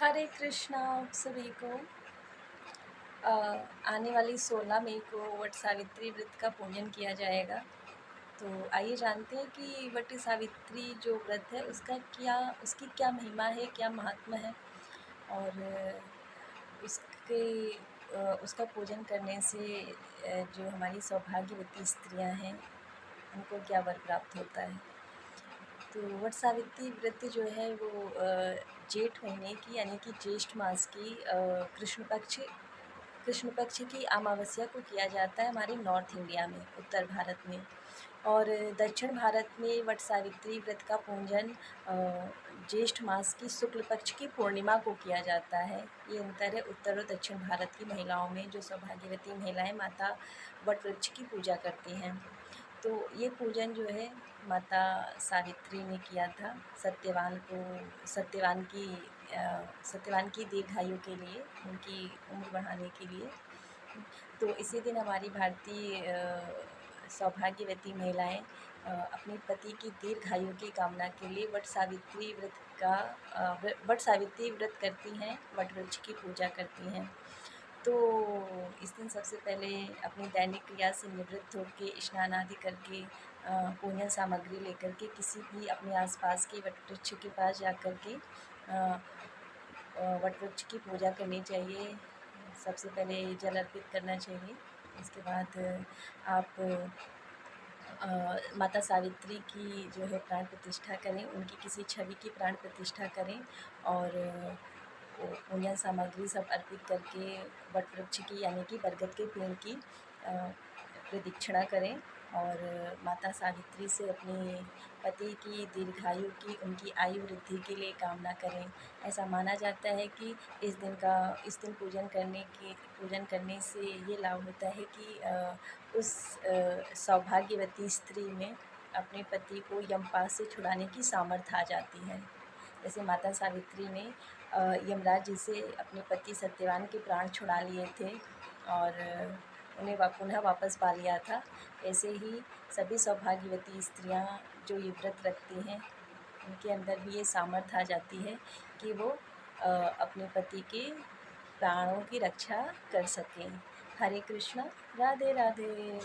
हरे कृष्णा आप सभी को। अ, आने वाली 16 मई को वट सावित्री व्रत का पूजन किया जाएगा। तो आइए जानते हैं कि वट सावित्री जो व्रत है उसकी क्या महिमा है, क्या महात्मा है और उसके उसका पूजन करने से जो हमारी सौभाग्यवती स्त्रियां हैं उनको क्या वर प्राप्त होता है। तो वट सावित्री व्रत जो है वो जेठ महीने की यानी कि ज्येष्ठ मास की कृष्ण पक्ष की अमावस्या को किया जाता है हमारे नॉर्थ इंडिया में, उत्तर भारत में। और दक्षिण भारत में वट सावित्री व्रत का पूजन ज्येष्ठ मास की शुक्ल पक्ष की पूर्णिमा को किया जाता है। ये अंतर है उत्तर और दक्षिण भारत की महिलाओं में। जो सौभाग्यवती महिलाएं माता वट वृक्ष की पूजा करती हैं, तो ये पूजन जो है माता सावित्री ने किया था सत्यवान की दीर्घायु के लिए, उनकी उम्र बढ़ाने के लिए। तो इसी दिन हमारी भारतीय सौभाग्यवती महिलाएं अपने पति की दीर्घायु की कामना के लिए वट सावित्री व्रत करती हैं, वट वृक्ष की पूजा करती हैं। तो इस दिन सबसे पहले अपनी दैनिक क्रिया से निवृत्त होकर स्नान आदि करके पूजन सामग्री लेकर के किसी भी अपने आसपास के वट वृक्ष के पास जा कर के वट वृक्ष की पूजा करनी चाहिए। सबसे पहले जल अर्पित करना चाहिए। इसके बाद आप माता सावित्री की जो है प्राण प्रतिष्ठा करें, उनकी किसी छवि की प्राण प्रतिष्ठा करें और पूजन सामग्री सब अर्पित करके वट वृक्ष की यानी कि बरगद के पेड़ की प्रदक्षिणा करें और माता सावित्री से अपने पति की दीर्घायु की, उनकी आयु वृद्धि के लिए कामना करें। ऐसा माना जाता है कि इस दिन पूजन करने से ये लाभ होता है कि उस सौभाग्यवती स्त्री में अपने पति को यमपाश से छुड़ाने की सामर्थ्य आ जाती है। जैसे माता सावित्री ने यमराज जी से अपने पति सत्यवान के प्राण छुड़ा लिए थे और उन्हें पुनः वापस पा लिया था। ऐसे ही सभी सौभाग्यवती स्त्रियां जो ये व्रत रखती हैं, उनके अंदर भी ये सामर्थ्य आ जाती है कि वो अपने पति के प्राणों की रक्षा कर सकें। हरे कृष्णा, राधे राधे।